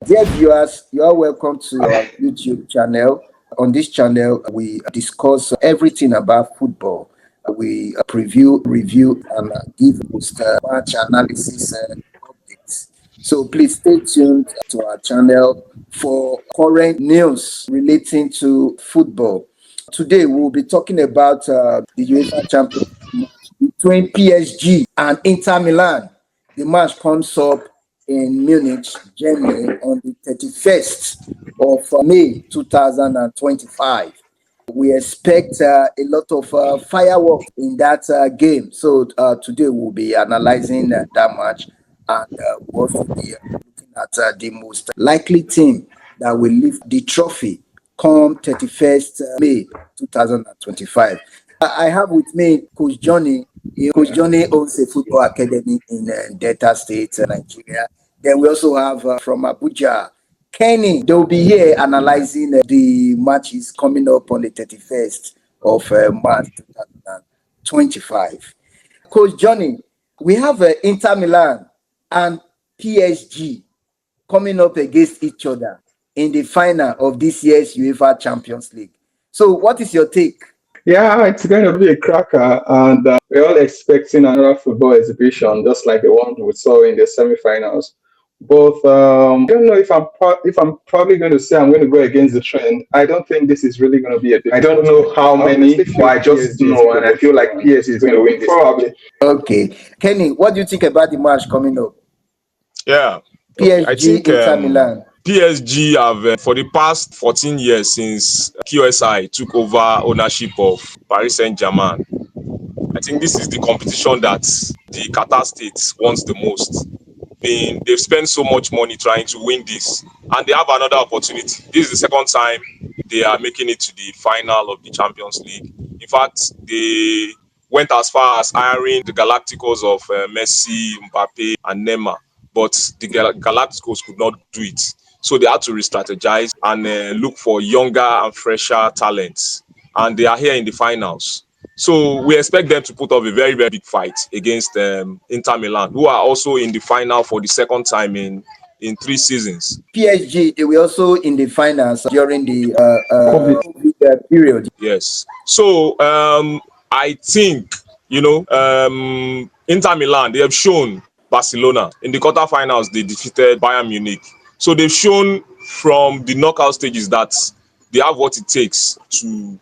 Dear viewers, you are welcome to our YouTube channel. On this channel, we discuss everything about football. We preview, review, and give post-match analysis updates. So please stay tuned to our channel for current news relating to football. Today, we'll be talking about the UEFA Champions League between PSG and Inter Milan. The match comes up in Munich, Germany on the 31st of May 2025. We expect a lot of fireworks in that game. So today we'll be analyzing that match and we'll also be looking at the most likely team that will lift the trophy come 31st May 2025. I have with me Coach Johnny. Coach Johnny owns a football academy in Delta State, Nigeria. Then we also have from Abuja, Kenny. They'll be here analyzing the matches coming up on the 31st of March 2025. Coach Johnny, we have Inter Milan and PSG coming up against each other in the final of this year's UEFA Champions League. So what is your take? Yeah, it's going to be a cracker, and we're all expecting another football exhibition, just like the one we saw in the semi-finals. Both, I don't know if I'm probably going to say I'm going to go against the trend. I don't think this is really going to be a. I don't know how many, but I just know, and I feel like PSG is going to win this. Probably. Okay, Kenny, what do you think about the match coming up? Yeah, PSG, I think, Inter Milan. PSG have, for the past 14 years since QSI took over ownership of Paris Saint-GERMAin, I think this is the competition that the Qatar state wants the most. They've spent so much money trying to win this, and they have another opportunity. This is the second time they are making it to the final of the Champions League. In fact, they went as far as hiring the Galacticos of Messi, Mbappe, and Neymar, but the Galacticos could not do it. So they had to re-strategize and look for younger and fresher talents. And they are here in the finals. So we expect them to put up a very, very big fight against Inter Milan, who are also in the final for the second time in 3 seasons. PSG, they were also in the finals during the COVID period. Yes. So I think, Inter Milan, they have shown Barcelona. In the quarterfinals, they defeated Bayern Munich. So they've shown from the knockout stages that they have what it takes to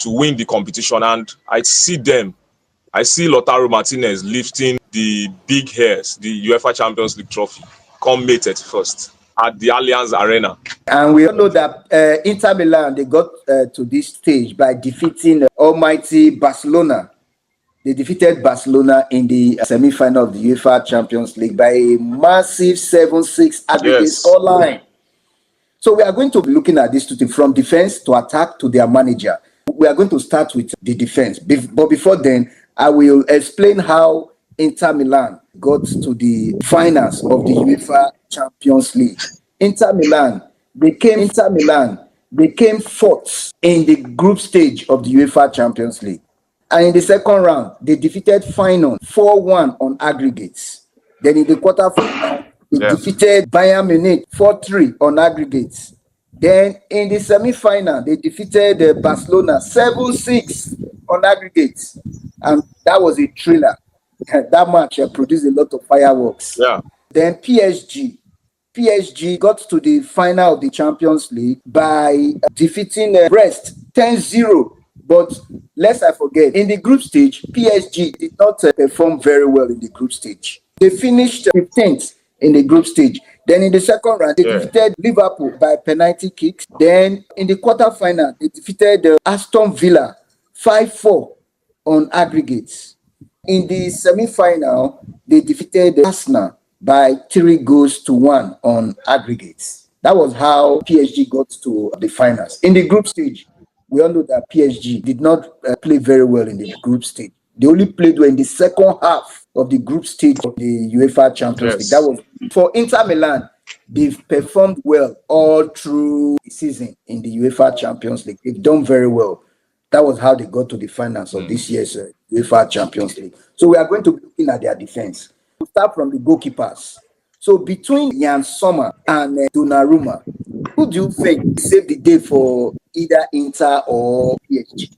win the competition. And I see Lautaro Martinez lifting the big hairs, the UEFA Champions League trophy, come May 31st at the Allianz Arena. And we all know that Inter Milan, they got to this stage by defeating almighty Barcelona. They defeated Barcelona in the semi-final of the UEFA Champions League by a massive 7-6 aggregate scoreline. So we are going to be looking at this from defense to attack to their manager. We are going to start with the defense. But before then, I will explain how Inter Milan got to the finals of the UEFA Champions League. Inter Milan became fourth in the group stage of the UEFA Champions League. And in the second round, they defeated Feyenoord 4-1 on aggregates. Then in the quarterfinal, they defeated Bayern Munich 4-3 on aggregates. Then in the semi-final, they defeated Barcelona 7-6 on aggregates. And that was a thriller. That match produced a lot of fireworks. Yeah. Then PSG got to the final of the Champions League by defeating Brest 10-0. But lest I forget, in the group stage, PSG did not perform very well in the group stage. They finished 15th in the group stage. Then in the second round, they defeated Liverpool by penalty kicks. Then in the quarterfinal, they defeated Aston Villa 5-4 on aggregates. In the semi-final, they defeated Arsenal by 3-1 on aggregates. That was how PSG got to the finals. In the group stage, we all know that PSG did not play very well in the group stage. They only played well in the second half of the group stage of the UEFA Champions League. That was for Inter Milan. They've performed well all through the season in the UEFA Champions League. They've done very well. That was how they got to the finals of this year's UEFA Champions League. So we are going to be looking at their defense. We'll start from the goalkeepers. So between Jan Sommer and Donnarumma, who do you think saved the day for either Inter or PSG?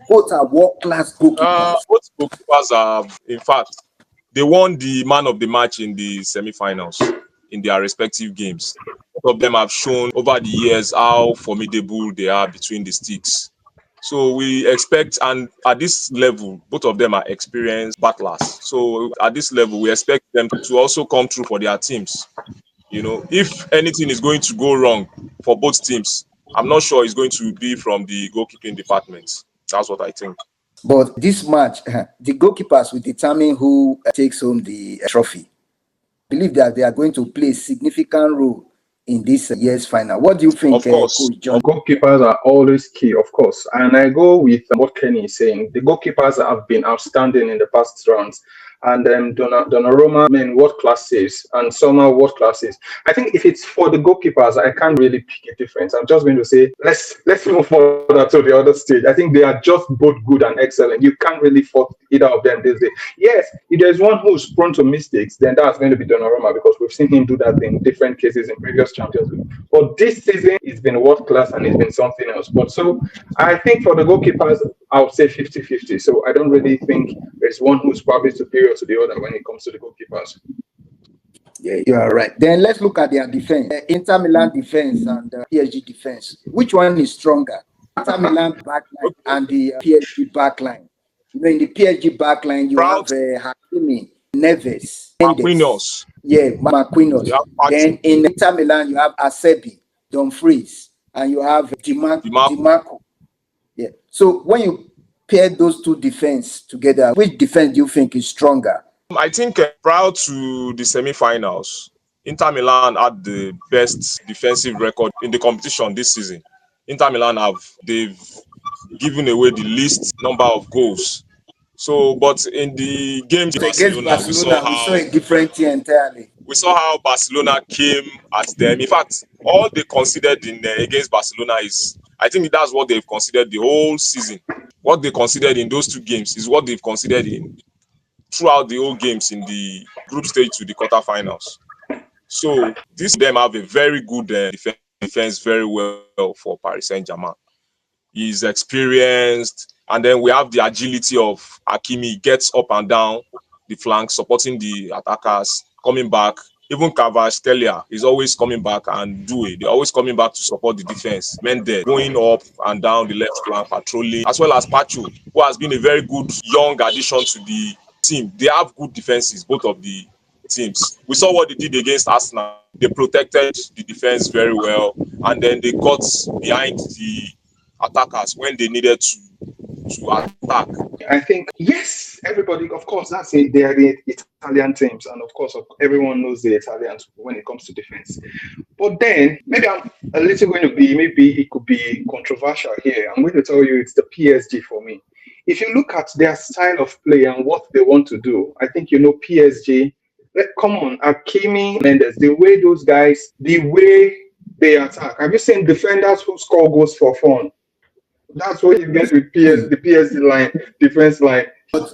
Both are world-class goalkeepers. Both goalkeepers are, in fact, they won the man of the match in the semi-finals in their respective games. Both of them have shown over the years how formidable they are between the sticks. So we expect, and at this level, both of them are experienced battlers. So at this level, we expect them to also come through for their teams. You know, if anything is going to go wrong for both teams, I'm not sure it's going to be from the goalkeeping department. That's what I think. But this match, the goalkeepers will determine who takes home the trophy. I believe that they are going to play a significant role in this year's final. What do you think, Of course. Coach John? Goalkeepers are always key, of course. And I go with what Kenny is saying. The goalkeepers have been outstanding in the past rounds. And Donnarumma, world class saves, and Sommer world class saves. I think if it's for the goalkeepers, I can't really pick a difference. I'm just going to say let's move further to the other stage. I think they are just both good and excellent. You can't really fault either of them this day. Yes, if there's one who's prone to mistakes, then that's going to be Donnarumma, because we've seen him do that in different cases in previous Champions League. But this season, it's been world class and it's been something else. But so I think for the goalkeepers, I would say 50-50. So I don't really think there's one who's probably superior to the other when it comes to the goalkeepers. Yeah, you are right. Then let's look at their defense. Inter Milan defense and PSG defense. Which one is stronger? Inter Milan backline and the PSG backline. You know, in the PSG backline, you have Hakimi, Neves, Marquinhos. Yeah, Marquinhos. Then in Inter Milan, you have Acerbi, Dumfries, and you have Dimarco. Yeah. So when you pair those two defense together, which defense do you think is stronger? I think prior to the semi-finals, Inter Milan had the best defensive record in the competition this season. Inter Milan they've given away the least number of goals. So, but in the game against Barcelona, we saw a different thing entirely. We saw how Barcelona came at them. In fact, all they considered against Barcelona is, I think that's what they've considered the whole season. What they considered in those two games is what they've considered throughout the whole games in the group stage to the quarterfinals. So these them have a very good defense very well for Paris Saint-Germain. He's experienced, and then we have the agility of Hakimi, gets up and down the flank, supporting the attackers, coming back. Even Kvaratskhelia is always coming back and they're always coming back to support the defense. Mendes going up and down the left flank, patrolling, as well as Pacho, who has been a very good young addition to the team. They have good defenses, both of the teams. We saw what they did against Arsenal. They protected the defense very well, and then they got behind the attackers when they needed to attack. I think, yes, everybody, of course, they are the Italian teams, and of course, everyone knows the Italians when it comes to defense. But then, maybe I'm a little going to be, maybe it could be controversial here. I'm going to tell you it's the PSG for me. If you look at their style of play and what they want to do, I think, PSG, come on, Hakimi, Mendes, the way those guys, the way they attack. Have you seen defenders who score goals for fun? That's what you get with the PSG line, defense line.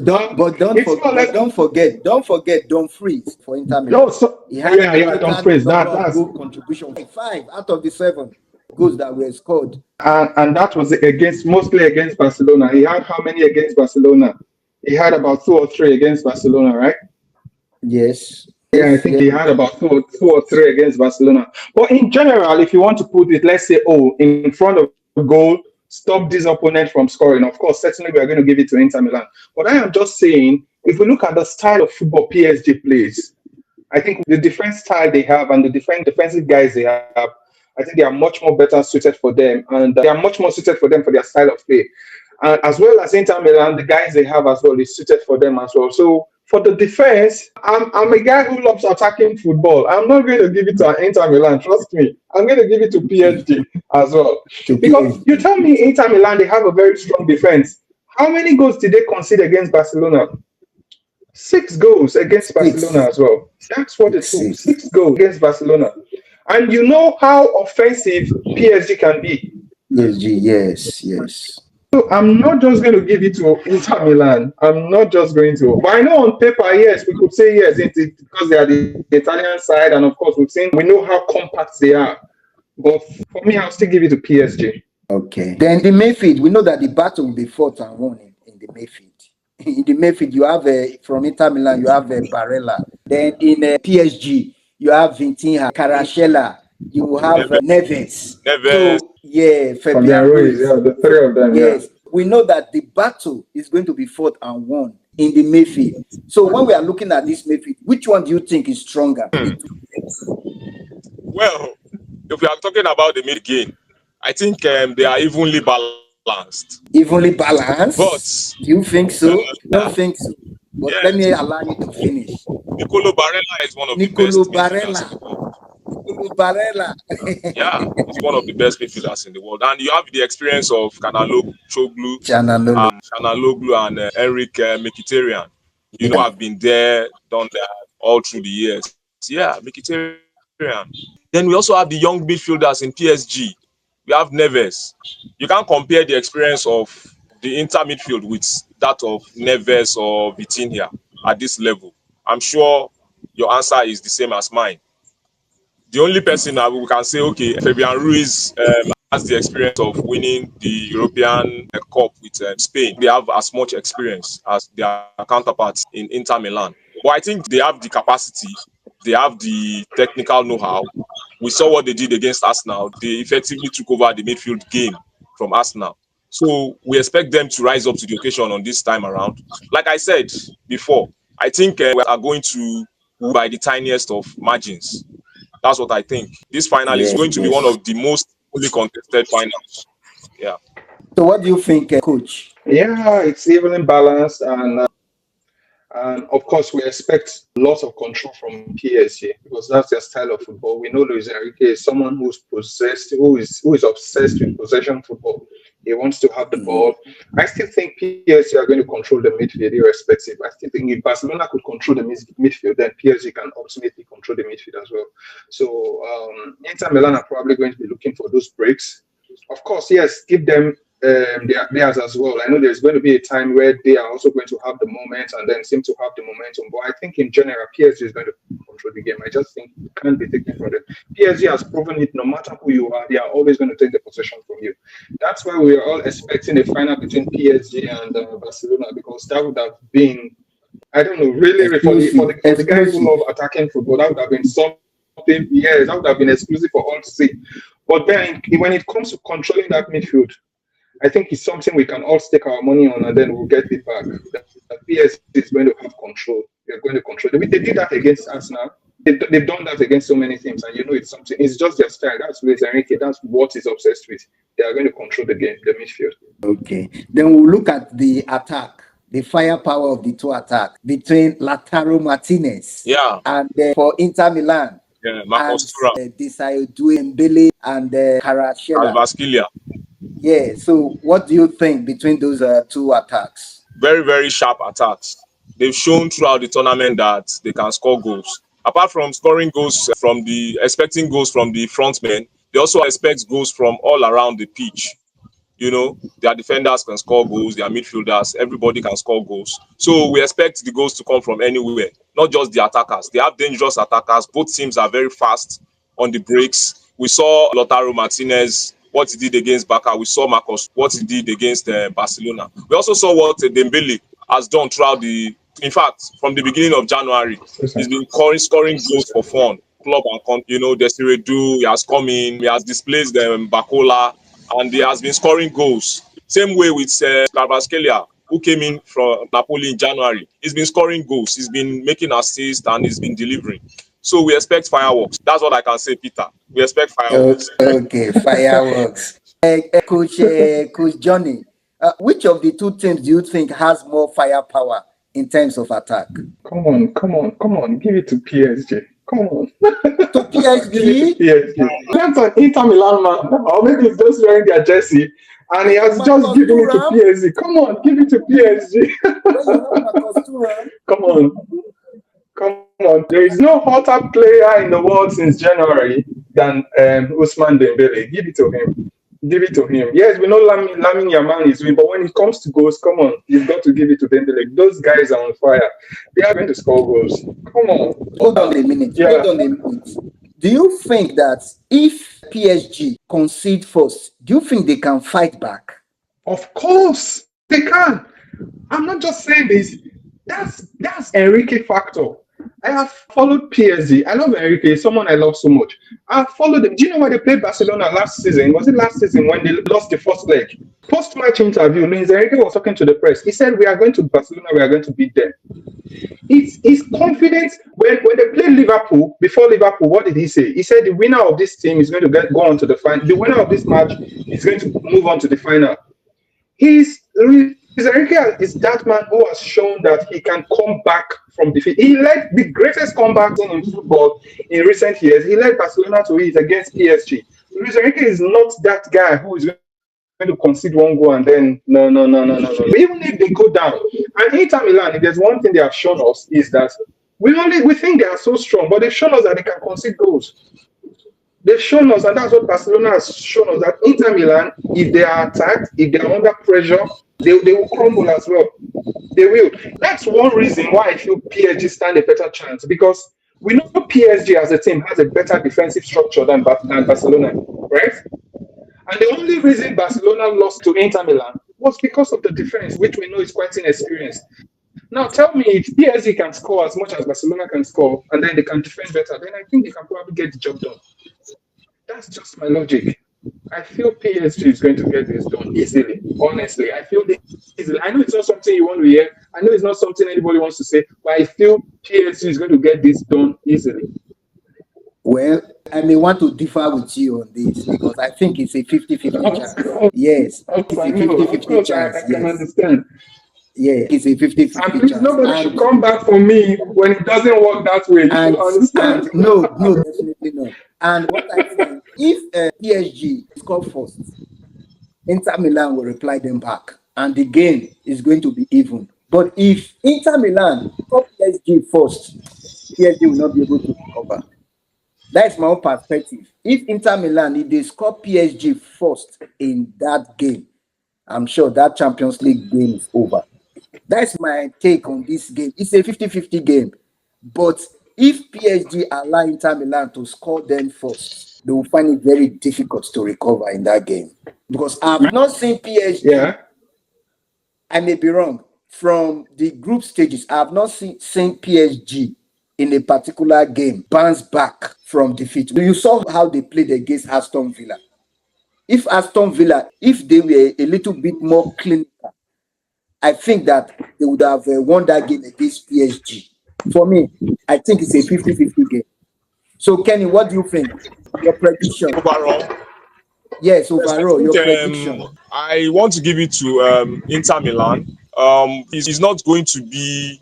Don't forget Dumfries for Inter Milan. No, Dumfries. That's goal contribution. 5 out of the 7 goals that were scored. And that was mostly against Barcelona. He had how many against Barcelona? He had about 2 or 3 against Barcelona, right? Yes. Yeah, I think he had about 2 or 3 against Barcelona. But in general, if you want to put it, let's say, in front of the goal, stop this opponent from scoring. Of course, certainly we are going to give it to Inter Milan. But I am just saying, if we look at the style of football PSG plays, I think the defense style they have and the defensive guys they have, I think they are much more better suited for them, and they are much more suited for them for their style of play. As well as Inter Milan, the guys they have as well is suited for them as well. So for the defense, I'm a guy who loves attacking football. I'm not going to give it to Inter Milan, trust me. I'm going to give it to PSG as well. Because you tell me Inter Milan, they have a very strong defense. How many goals did they concede against Barcelona? 6 goals against Barcelona as well. That's what it took. 6 goals against Barcelona. And you know how offensive PSG can be. PSG, yes. So I'm not just going to give it to Inter Milan. I'm not just going to. But I know on paper, yes, we could say yes, because they are the Italian side, and of course we know how compact they are. But for me, I'll still give it to PSG. Okay. Then the midfield, we know that the battle will be fought and won in the midfield. In the midfield, you have from Inter Milan, you have Barella. Then in PSG, you have Vitinha, Caracella, you have Neves. Neves. So yeah, Fabian Fabian Ruiz, Ruiz. yeah, the three of them, yeah. Yes, we know that the battle is going to be fought and won in the midfield. So when we are looking at this midfield, which one do you think is stronger? Well, if we are talking about the mid game, I think they are evenly balanced. Evenly balanced? But Do you think so? Don't think so. But let me yes, allow you to finish. Nicolo Barella is one of the Nicolo best midfielders in Barella. the world. Nicolo Barella. Yeah, he's one of the best midfielders in the world. And you have the experience of Kanaloglu, Chananolo. Shanaloglu, and Eric Mkhitaryan. You know, I've been there, done that all through the years. Yeah, Mkhitaryan. Then we also have the young midfielders in PSG. We have Neves. You can't compare the experience of the Inter midfield with that of Neves or Vitinha at this level. I'm sure your answer is the same as mine. The only person that we can say, okay, Fabian Ruiz has the experience of winning the European Cup with Spain. They have as much experience as their counterparts in Inter Milan. But I think they have the capacity, they have the technical know-how. We saw what they did against Arsenal. They effectively took over the midfield game from Arsenal. So we expect them to rise up to the occasion on this time around. Like I said before, I think we are going to win by the tiniest of margins. That's what I think. This final is Yes, going to be one yes. of the most fully contested finals. Yeah. So what do you think, coach? Yeah, it's evenly balanced, and of course, we expect lots of control from PSG because that's their style of football. We know Luis Enrique is someone who's possessed, who is obsessed with possession football. He wants to have the ball. I still think PSG are going to control the midfield, irrespective. I still think if Barcelona could control the midfield, then PSG can ultimately control the midfield as well. So Inter Milan are probably going to be looking for those breaks. Of course, yes, give them theirs as well. I know there's going to be a time where they are also going to have the moment and then seem to have the momentum. But I think in general, PSG is going to control the game. I just think it can't be taken from them. PSG has proven it. No matter who you are, they are always going to take the possession from you. That's why we are all expecting a final between PSG and Barcelona, because that would have been, I don't know, really for the guys who love attacking football, that would have been something. Yes, that would have been exclusive for all to see. But then when it comes to controlling that midfield, I think it's something we can all stake our money on, and then we'll get it back. The PSG is going to have control. They're going to control. They did that against Arsenal. They've done that against so many teams, and you know it's something. It's just their style. That's Luis Enrique. That's what he's obsessed with. They are going to control the game, the midfield. Okay. Then we'll look at the attack, the firepower of the two attacks between Lautaro Martinez and for Inter Milan. Marcos Thuram, Desire Dembele and Kvaratskhelia. Yeah. So what do you think between those two attacks? Very, very sharp attacks. They've shown throughout the tournament that they can score goals. Apart from scoring goals expecting goals from the front men, they also expect goals from all around the pitch. You know, their defenders can score goals, their midfielders, everybody can score goals. So we expect the goals to come from anywhere, not just the attackers. They have dangerous attackers. Both teams are very fast on the breaks. We saw Lautaro Martinez, what he did against Barca. We saw Marcos, what he did against Barcelona. We also saw what Dembele has done throughout in fact, from the beginning of January. He's been scoring goals for fun. Club and, Desiree Du, he has come in, he has displaced Bacola, and he has been scoring goals. Same way with Kvaratskhelia, who came in from Napoli in January. He's been scoring goals, he's been making assists, and he's been delivering. So we expect fireworks. That's what I can say, Peter. We expect fireworks. Okay, fireworks. Coach Johnny, which of the two teams do you think has more firepower in terms of attack? Come on. Give it to PSG. Come on. To PSG? Give it to PSG. That's an Inter Milan man. Or maybe he's just wearing their jersey. And he has just given it to PSG. Come on, give it to PSG. Come on. There is no hotter player in the world since January than Ousmane Dembele. Give it to him. Give it to him. Yes, we know Lamine Yamal is doing, but when it comes to goals, come on, you've got to give it to Dembele. Those guys are on fire. They are going to score goals. Come on. Hold on a minute. Yeah. Hold on a minute. Do you think that if PSG concede first, do you think they can fight back? Of course, they can. I'm not just saying this. That's Enrique factor. I have followed PSG. I love Enrique, someone I love so much. I followed them. Do you know why they played Barcelona last season? Was it last season when they lost the first leg? Post-match interview, Luis Enrique was talking to the press. He said, "We are going to Barcelona. We are going to beat them." He's confident. When they played Liverpool, before Liverpool, what did he say? He said, "The winner of this team is going to go on to the final. The winner of this match is going to move on to the final." Enrique is that man who has shown that he can come back from defeat. He led the greatest comeback in football in recent years. He led Barcelona to it against PSG. Luis Enrique is not that guy who is going to concede one goal and then no. Even if they go down, and Inter Milan, if there's one thing they have shown us is that we think they are so strong, but they've shown us that they can concede goals. They've shown us, and that's what Barcelona has shown us, that Inter Milan, if they are attacked, if they are under pressure, they will crumble as well. They will. That's one reason why I feel PSG stand a better chance, because we know PSG as a team has a better defensive structure than Barcelona, right? And the only reason Barcelona lost to Inter Milan was because of the defense, which we know is quite inexperienced. Now, tell me, if PSG can score as much as Barcelona can score, and then they can defend better, then I think they can probably get the job done. That's just my logic. I feel PSG is going to get this done easily. Honestly, I feel this easily. I know it's not something you want to hear. I know it's not something anybody wants to say, but I feel PSG is going to get this done easily. Well, I may want to differ with you on this because I think it's a 50-50 chance. Yes, it's a 50-50 chance. I can understand. Yeah, it's a 50-50 and please, chance. Nobody should come back for me when it doesn't work that way. You understand? No, definitely not. And what I think, if PSG score first, Inter Milan will reply them back, and the game is going to be even. But if Inter Milan score PSG first, PSG will not be able to recover. That's my own perspective. If Inter Milan, if they score PSG first in that game, I'm sure that Champions League game is over. That's my take on this game. It's a 50-50 game. But if PSG allow Inter Milan to score them first, they will find it very difficult to recover in that game. Because I've not seen PSG. Yeah. I may be wrong. From the group stages, I have not seen PSG in a particular game bounce back from defeat. You saw how they played against Aston Villa. If Aston Villa, if they were a little bit more clinical, I think that they would have won that game against PSG. For me, I think it's a 50-50 game. So, Kenny, what do you think? Your prediction? Overall? Yes, overall, your prediction. I want to give it to Inter Milan. It's not going to be...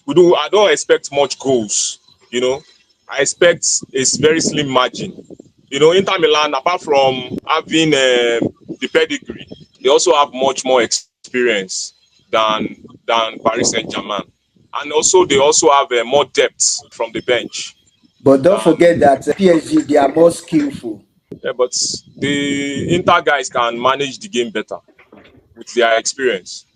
I don't expect much goals, you know. I expect a very slim margin. You know, Inter Milan, apart from having the pedigree, they also have much more experience than Paris Saint-Germain. And also, they also have more depth from the bench. But don't forget that PSG, they are more skillful. Yeah, but the Inter guys can manage the game better with their experience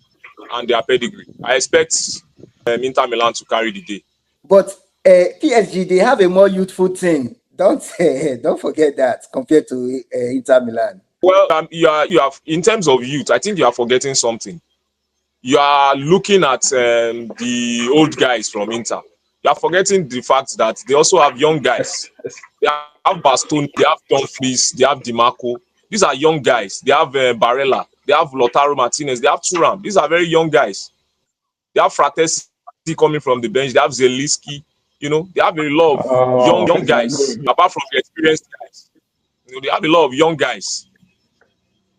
and their pedigree. I expect Inter Milan to carry the day. But PSG, they have a more youthful team. Don't forget that compared to Inter Milan. Well, you have in terms of youth, I think you are forgetting something. You are looking at the old guys from Inter. You are forgetting the fact that they also have young guys. They have Bastoni, they have Dumfries, they have Di Marco. These are young guys. They have Barella, they have Lautaro Martinez, they have Thuram. These are very young guys. They have Fratesi coming from the bench. They have Zelinski. You know, they have a lot of young guys. Apart from the experienced guys, you know, they have a lot of young guys.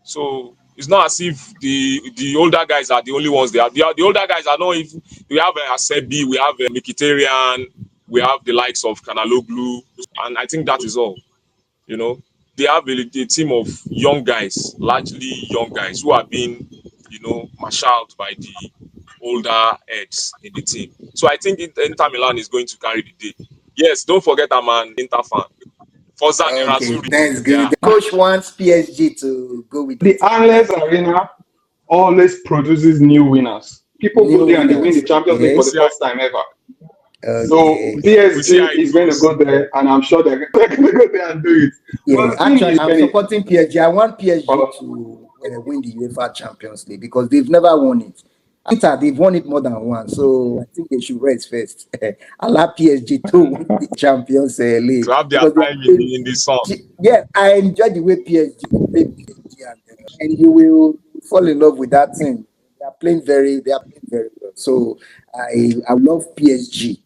So it's not as if the older guys are the only ones they have. The older guys are not. If we have Asebi, we have Mkhitaryan, we have the likes of Kanaloglu, and I think that is all. You know, they have a team of young guys, largely young guys who have been, you know, marshaled by the older heads in the team. So I think Inter Milan is going to carry the day. Yes, don't forget I'm an Inter fan. Forza Okay, Nerazzurri. that's good. Yeah. The coach wants PSG to go with The Allianz Arena always produces new winners. People go new there and they win the winners. Champions League for the Yes. first time ever. So Okay. We see how PSG it is going to goes. go there, and I'm sure they're going to go there and do it. Yeah. But the thing Actually, is, I'm Benny, supporting PSG. I want PSG oh, to win the UEFA Champions League because they've never won it. Inter, they've won it more than once, so I think they should rest first. Allow PSG to win the Champions To League have their because they are time playing. in the sun. Yeah, I enjoy the way PSG play PSG, and you will fall in love with that team. They are playing very well. So I love PSG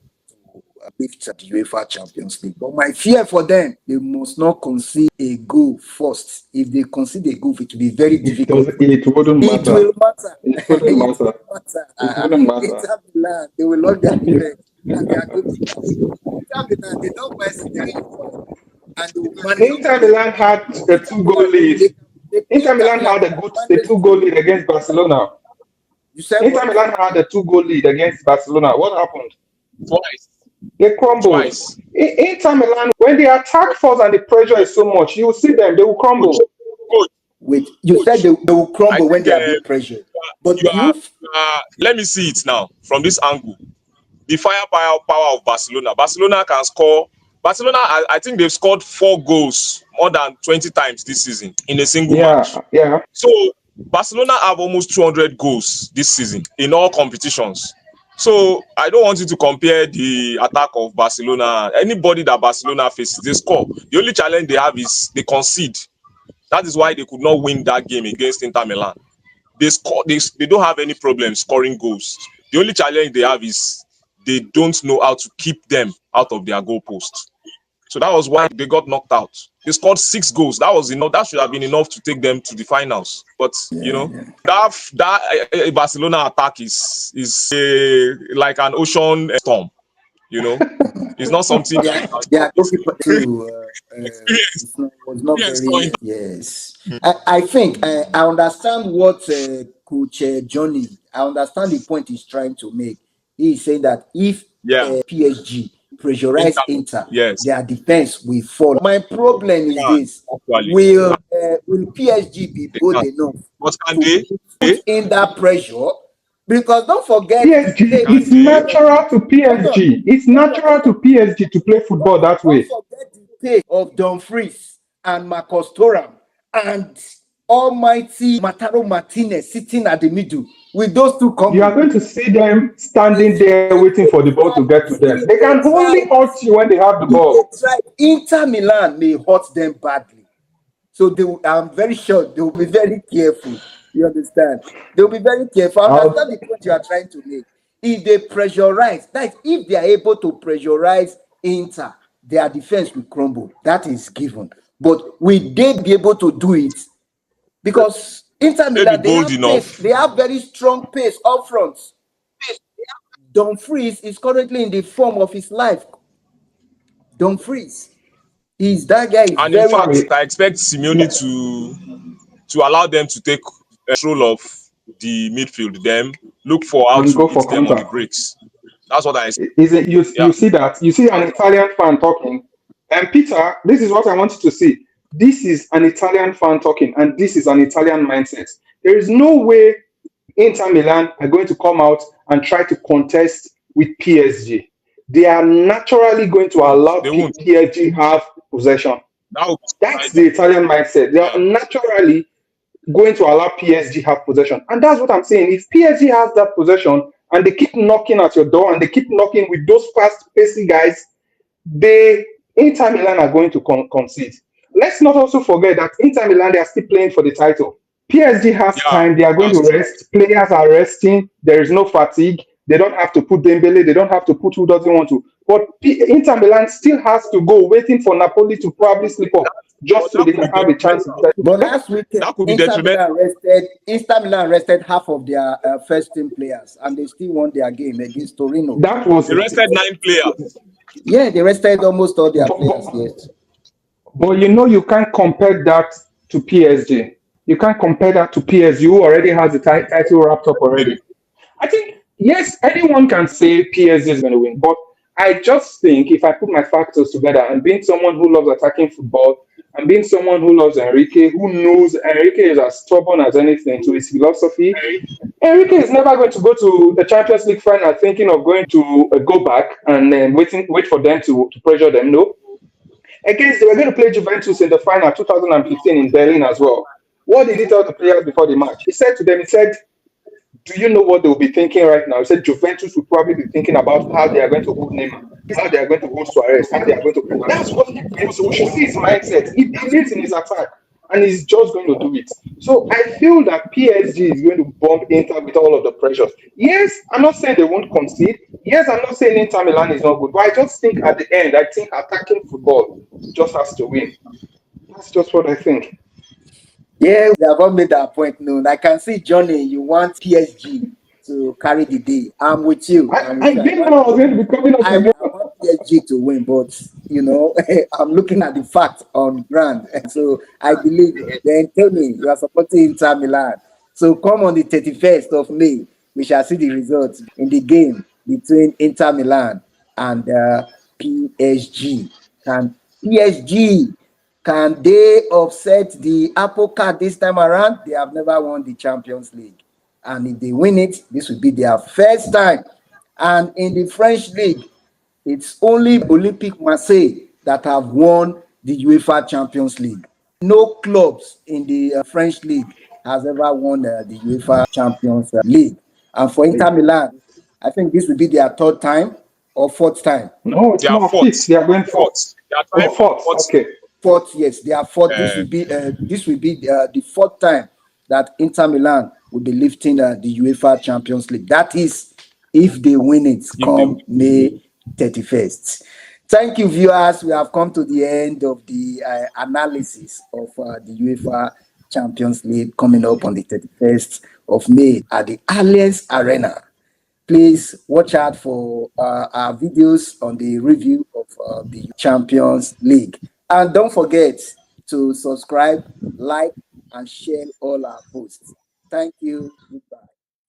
lift the UEFA Champions League. But my fear for them, they must not concede a goal first. If they concede a goal, it will be very it difficult. does. It wouldn't It matter. will matter. It wouldn't It matter. will matter. It wouldn't matter. Inter Milan, they will love their defense and their goalkeepers. Inter Milan, they don't mess in their uniform and they will manage the Inter game. Milan had a Inter two-goal Milan, lead. Inter Inter Milan Milan had a can good manage two-goal to. lead against Barcelona. You said Inter what? Milan had a two-goal lead against Barcelona. What happened? Twice. They crumbled. Twice. Inter Milan, when the attack force and the pressure is so much, you will see them, they will Coach, crumble. coach, Wait, you said coach. they will I crumble when think they are being pressured. But you do are, you let me see it now from this angle. The firepower power of Barcelona. Barcelona can score. Barcelona, I think they've scored 4 goals more than 20 times this season in a single match. Yeah. So Barcelona have almost 200 goals this season in all competitions. So I don't want you to compare the attack of Barcelona. Anybody that Barcelona faces, they score. The only challenge they have is they concede. That is why they could not win that game against Inter Milan. They score. They don't have any problem scoring goals. The only challenge they have is they don't know how to keep them out of their goal post. So that was why they got knocked out. They scored 6 goals. That was enough. That should have been enough to take them to the finals. But that Barcelona attack is like an ocean storm. It's not something that you can their stop goalkeeper easily. too Experience, was not experience, very yes. I think I understand what Coach Johnny. I understand the point he's trying to make. He is saying that if yeah. PSG pressurize Inter, Inter, yes. their defense will fall. My problem is Yeah, this: actually, will PSG be they bold can. enough But can to they? put in that pressure? Because don't forget the PSG, pace. Can it's they? natural to Hold on, PSG. It's natural to PSG to play football that don't way. forget the pace of Dumfries and Marcus Thuram and almighty Mataro Martinez sitting at the middle with those two You are combo. going to see them standing there If waiting for the ball to get to them. They they can only try, hurt you when they have the if ball. they try, Inter Milan may hurt them badly. So I'm very sure they will be very careful. You understand? They will be very careful. I understand I'll, the point you are trying to make. If they pressurize, that if they are able to pressurize Inter, their defense will crumble. That is given. But will they be able to do it? Because Inter Will they Milan, be they bold have pace. enough? They have very strong pace up front. Dumfries is currently in the form of his life. Dumfries. That guy is And in very fact, sorry, I expect Simeone yeah, to allow them to take control of the midfield. Them look for how and to go hit for them on the counter. breaks. That's what I expect. Is it you Yeah. see that? You see an Italian fan talking. And Peter, this is what I want you to see. This is an Italian fan talking, and this is an Italian mindset. There is no way Inter Milan are going to come out and try to contest with PSG. They are naturally going to allow They won't. PSG have possession. That would be That's surprising. the Italian mindset. They are Yeah. naturally going to allow PSG have possession. And that's what I'm saying. If PSG has that possession and they keep knocking at your door and they keep knocking with those fast pacing guys, they Inter Milan are going to concede. Let's not also forget that Inter Milan, they are still playing for the title. PSG has Yeah. time. They are going That's to true. rest. Players are resting. There is no fatigue. They don't have to put Dembele. They don't have to put who doesn't want to. But Inter Milan still has to go, waiting for Napoli to probably slip up, But just so that they could can be have a chance. detrimental. But last weekend, That could be detrimental. Inter Milan rested half of their first team players, and they still won their game against Torino. That was, They rested 9 players. Yeah, they rested almost all their but, players. but, Yes. but you can't compare that to PSG. You can't compare that to PSG, who already has the title wrapped up already. I think, yes, anyone can say PSG is going to win, but I just think if I put my factors together and being someone who loves attacking football and being someone who loves Enrique, who knows Enrique is as stubborn as anything to his philosophy, Enrique is never going to go to the Champions League final thinking of going to go back and wait for them to pressure them. No. Against, they were going to play Juventus in the final 2015 in Berlin as well. What did he tell the players before the match? He said to them, he said, do you know what they'll be thinking right now? He said Juventus will probably be thinking about how they are going to hold Neymar, how they are going to hold Suarez, how they are going to. That's what he feels. So we should see his mindset. He believes in his attack, and he's just going to do it. So I feel that PSG is going to bump Inter with all of the pressures. Yes, I'm not saying they won't concede. Yes, I'm not saying Inter Milan is not good, but I just think at the end, I think attacking football just has to win. That's just what I think. Yeah, they have all made that point known. I can see, Johnny, you want PSG to carry the day. I'm with you. I didn't know I was going to be coming up I with want PSG to win, but I'm looking at the fact on ground. So I believe. Then tell me, you are supporting Inter Milan. So come on the 31st of May, we shall see the results in the game between Inter Milan and PSG. Can PSG can they offset the Apple card this time around? They have never won the Champions League. And if they win it, this will be their first time. And in the French league, it's only Olympique Marseille that have won the UEFA Champions League. No clubs in the French league has ever won the UEFA Champions League. And for Inter Milan, I think this will be their third time or fourth time. No, it's They are not fourth. fifth. They are going fourth. They are Oh, trying fourth. fourth. Okay. Fourth, yes, they are fourth. This will be the fourth time that Inter Milan will be lifting the UEFA Champions League. That is, if they win it come May 31st. Thank you, viewers. We have come to the end of the analysis of the UEFA Champions League coming up on the 31st of May at the Allianz Arena. Please watch out for our videos on the review of the Champions League. And don't forget to subscribe, like, and share all our posts. Thank you.